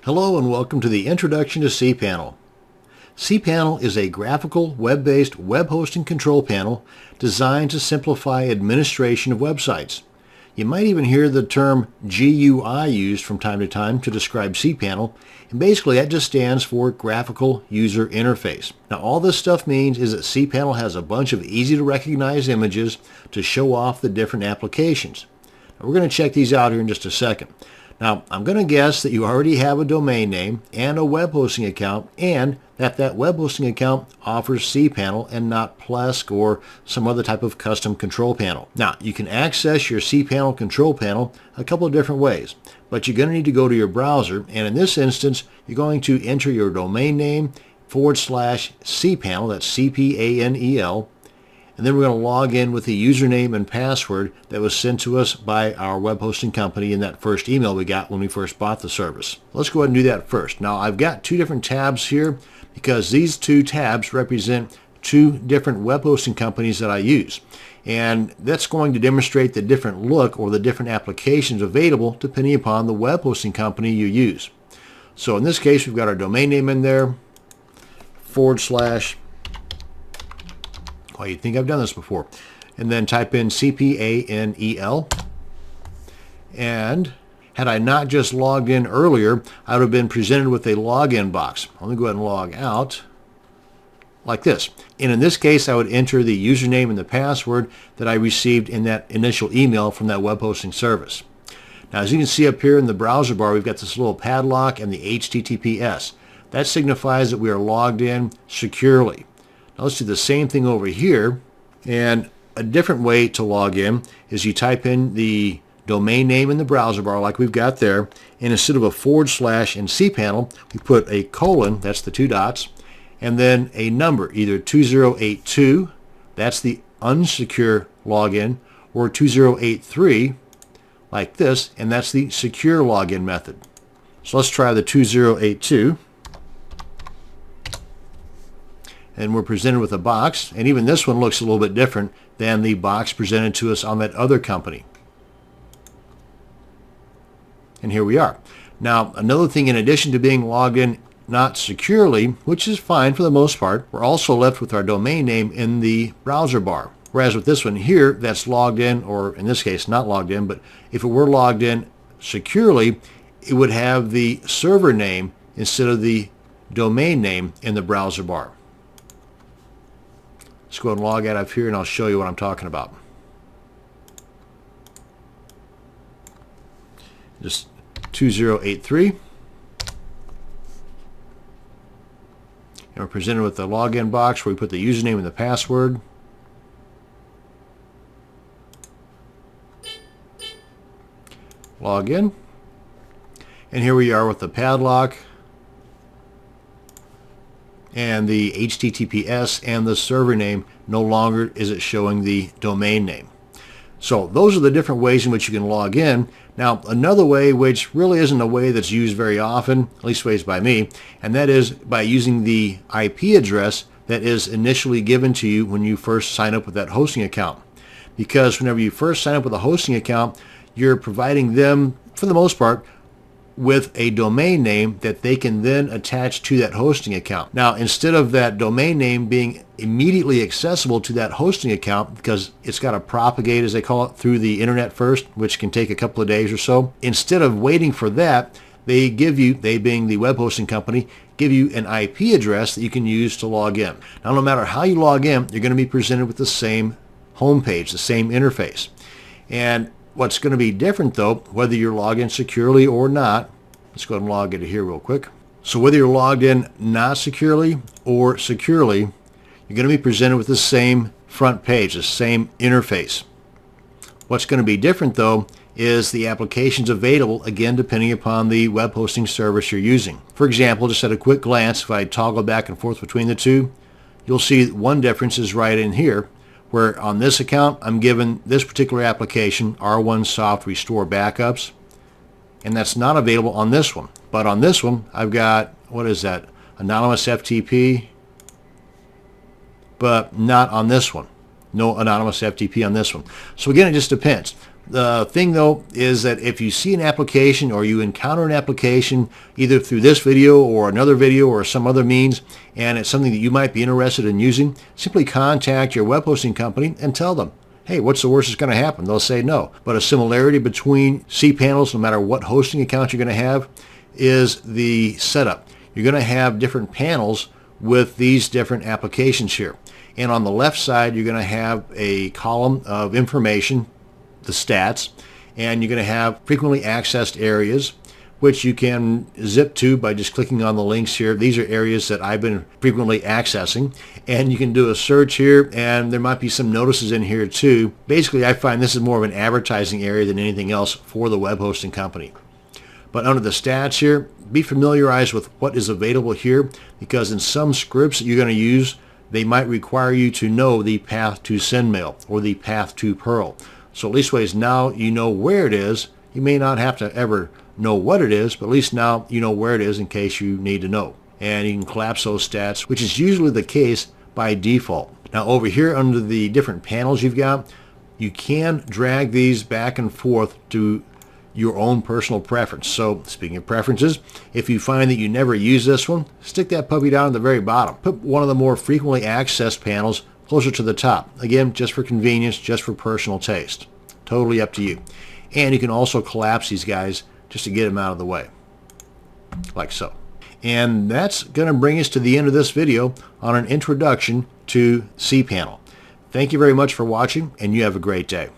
Hello and welcome to the Introduction to cPanel. cPanel is a graphical, web-based web hosting control panel designed to simplify administration of websites. You might even hear the term GUI used from time to time to describe cPanel, and basically that just stands for Graphical User Interface. Now all this stuff means is that cPanel has a bunch of easy to recognize images to show off the different applications. Now, we're going to check these out here in just a second. Now, I'm going to guess that you already have a domain name and a web hosting account, and that web hosting account offers cPanel and not Plesk or some other type of custom control panel. Now, you can access your cPanel control panel a couple of different ways, but you're going to need to go to your browser, and in this instance, you're going to enter your domain name /cPanel, that's cPanel, and then we're going to log in with the username and password that was sent to us by our web hosting company in that first email we got when we first bought the service. Let's go ahead and do that first. Now I've got two different tabs here because these two tabs represent two different web hosting companies that I use. And that's going to demonstrate the different look or the different applications available depending upon the web hosting company you use. So in this case, we've got our domain name in there, /. Well, you'd think I've done this before. And then type in cPanel. And had I not just logged in earlier, I would have been presented with a login box. Let me go ahead and log out like this. And in this case, I would enter the username and the password that I received in that initial email from that web hosting service. Now, as you can see up here in the browser bar, we've got this little padlock and the HTTPS. That signifies that we are logged in securely. Now let's do the same thing over here, and a different way to log in is you type in the domain name in the browser bar like we've got there, and instead of a / in cPanel, we put a colon, that's the two dots, and then a number, either 2082, that's the unsecure login, or 2083, like this, and that's the secure login method. So let's try the 2082. And we're presented with a box, and even this one looks a little bit different than the box presented to us on that other company. And here we are. Now, another thing, in addition to being logged in not securely, which is fine for the most part, we're also left with our domain name in the browser bar. Whereas with this one here, that's logged in, or in this case, not logged in, but if it were logged in securely, it would have the server name instead of the domain name in the browser bar. Let's go ahead and log out of here and I'll show you what I'm talking about. Just 2083. And we're presented with the login box where we put the username and the password. Log in. And here we are with the padlock and the HTTPS and the server name. No longer is it showing the domain name. So those are the different ways in which you can log in. Now another way, which really isn't a way that's used very often, at least ways by me, and that is by using the IP address that is initially given to you when you first sign up with that hosting account. Because whenever you first sign up with a hosting account, you're providing them, for the most part, with a domain name that they can then attach to that hosting account. Now, instead of that domain name being immediately accessible to that hosting account, because it's got to propagate, as they call it, through the internet first, which can take a couple of days or so, instead of waiting for that, they give you, they being the web hosting company, give you an IP address that you can use to log in. Now, no matter how you log in, you're going to be presented with the same homepage, the same interface. And what's going to be different, though, whether you're logged in securely or not, let's go ahead and log into here real quick. So whether you're logged in not securely or securely, you're going to be presented with the same front page, the same interface. What's going to be different, though, is the applications available, again, depending upon the web hosting service you're using. For example, just at a quick glance, if I toggle back and forth between the two, you'll see one difference is right in here, where on this account, I'm given this particular application, R1 Soft Restore Backups, and that's not available on this one. But on this one, I've got, what is that, Anonymous FTP, but not on this one. No Anonymous FTP on this one. So again, it just depends. The thing though is that if you see an application or you encounter an application either through this video or another video or some other means, and it's something that you might be interested in using, simply contact your web hosting company and tell them, hey, what's the worst that's going to happen? They'll say no. But a similarity between cPanels, no matter what hosting account you're going to have, is the setup. You're going to have different panels with these different applications here. And on the left side, you're going to have a column of information, the stats, and you're going to have frequently accessed areas, which you can zip to by just clicking on the links here. These are areas that I've been frequently accessing, and you can do a search here, and there might be some notices in here too. Basically, I find this is more of an advertising area than anything else for the web hosting company. But under the stats here, be familiarized with what is available here, because in some scripts that you're going to use, they might require you to know the path to SendMail or the path to Perl. So at least ways now you know where it is. You may not have to ever know what it is, but at least now you know where it is in case you need to know. And you can collapse those stats, which is usually the case by default. Now over here under the different panels you've got, you can drag these back and forth to your own personal preference. So speaking of preferences, if you find that you never use this one, stick that puppy down at the very bottom. Put one of the more frequently accessed panels closer to the top. Again, just for convenience, just for personal taste. Totally up to you. And you can also collapse these guys just to get them out of the way, like so. And that's going to bring us to the end of this video on an introduction to cPanel. Thank you very much for watching, and you have a great day.